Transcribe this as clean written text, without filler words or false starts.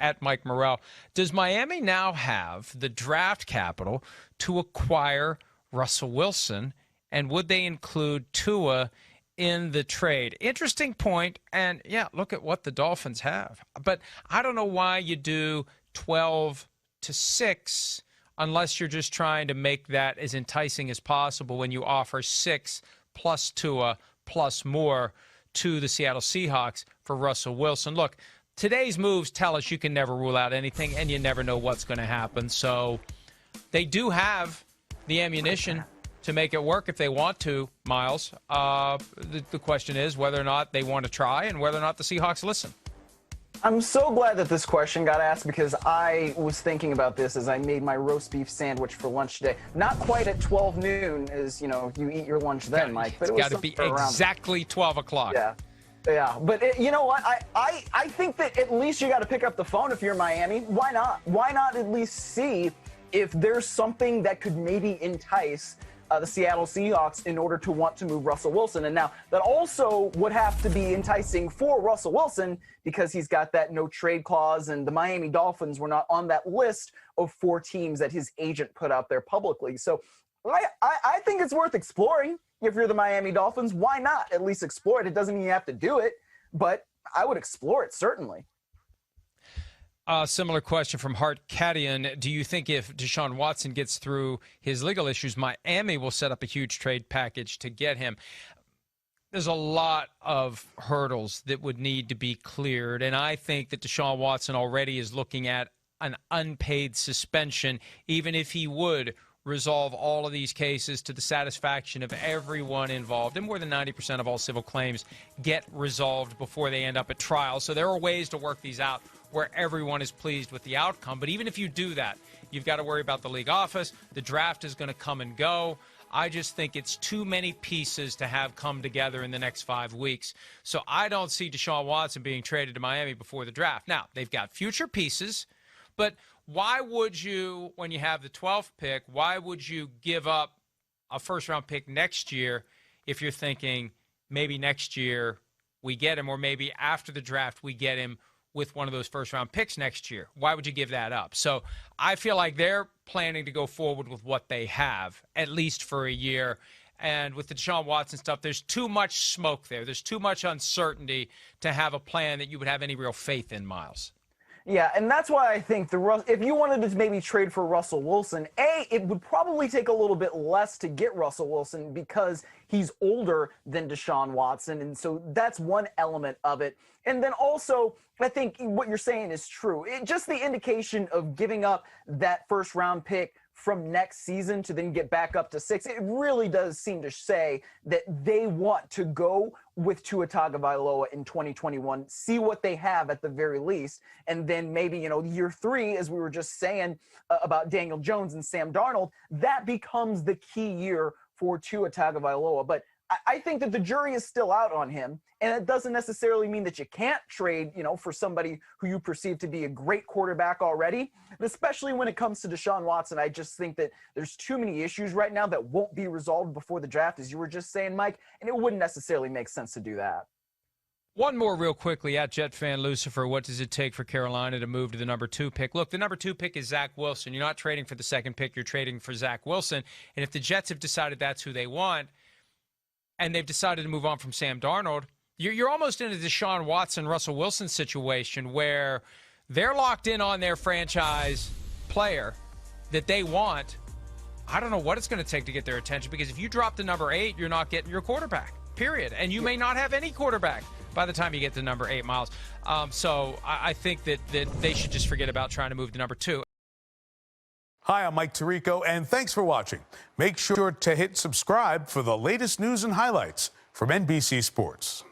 at Mike Morrell. Does Miami now have the draft capital to acquire Russell Wilson, and would they include Tua in the trade? Interesting point, and yeah, look at what the Dolphins have. But I don't know why you do 12-6 unless you're just trying to make that as enticing as possible when you offer 6 plus Tua plus more to the Seattle Seahawks for Russell Wilson. Look, today's moves tell us you can never rule out anything, and you never know what's going to happen. So they do have the ammunition to make it work if they want to, Miles. The question is whether or not they want to try and whether or not the Seahawks listen. I'm so glad that this question got asked because I was thinking about this as I made my roast beef sandwich for lunch today. Not quite at 12 noon as, you eat your lunch then, Mike. But it was got to be exactly 12 o'clock. Yeah. Yeah, but you know what? I think that at least you got to pick up the phone if you're Miami. Why not? Why not at least see if there's something that could maybe entice the Seattle Seahawks in order to want to move Russell Wilson. And now that also would have to be enticing for Russell Wilson because he's got that no trade clause, and the Miami Dolphins were not on that list of 4 teams that his agent put out there publicly. So I think it's worth exploring. If you're the Miami Dolphins, why not at least explore it? It doesn't mean you have to do it, but I would explore it, certainly. Similar question from Hart Cadian. Do you think if Deshaun Watson gets through his legal issues, Miami will set up a huge trade package to get him? There's a lot of hurdles that would need to be cleared, and I think that Deshaun Watson already is looking at an unpaid suspension, even if he would resolve all of these cases to the satisfaction of everyone involved. And more than 90% of all civil claims get resolved before they end up at trial. So there are ways to work these out where everyone is pleased with the outcome. But even if you do that, you've got to worry about the league office. The draft is going to come and go. I just think it's too many pieces to have come together in the next 5 weeks. So I don't see Deshaun Watson being traded to Miami before the draft. Now, they've got future pieces, but why would you, when you have the 12th pick, why would you give up a first-round pick next year if you're thinking maybe next year we get him, or maybe after the draft we get him with one of those first-round picks next year? Why would you give that up? So I feel like they're planning to go forward with what they have, at least for a year. And with the Deshaun Watson stuff, there's too much smoke there. There's too much uncertainty to have a plan that you would have any real faith in, Miles. Yeah, and that's why I think if you wanted to maybe trade for Russell Wilson, it would probably take a little bit less to get Russell Wilson because he's older than Deshaun Watson, and so that's one element of it. And then also, I think what you're saying is true. Just the indication of giving up that first-round pick from next season to then get back up to 6, it really does seem to say that they want to go with Tua Tagovailoa in 2021, see what they have at the very least, and then maybe, year 3, as we were just saying about Daniel Jones and Sam Darnold, that becomes the key year for Tua Tagovailoa. But I think that the jury is still out on him, and it doesn't necessarily mean that you can't trade, for somebody who you perceive to be a great quarterback already. And especially when it comes to Deshaun Watson, I just think that there's too many issues right now that won't be resolved before the draft, as you were just saying, Mike, and it wouldn't necessarily make sense to do that. One more real quickly at Jet Fan Lucifer. What does it take for Carolina to move to the number 2 pick? Look, the number 2 pick is Zach Wilson. You're not trading for the 2nd pick. You're trading for Zach Wilson. And if the Jets have decided that's who they want, and they've decided to move on from Sam Darnold, you're almost in a Deshaun Watson, Russell Wilson situation where they're locked in on their franchise player that they want. I don't know what it's going to take to get their attention, because if you drop to number 8, you're not getting your quarterback, period. And you may not have any quarterback by the time you get to number 8, Miles. So I think that they should just forget about trying to move to number 2. Hi, I'm Mike Tirico, and thanks for watching. Make sure to hit subscribe for the latest news and highlights from NBC Sports.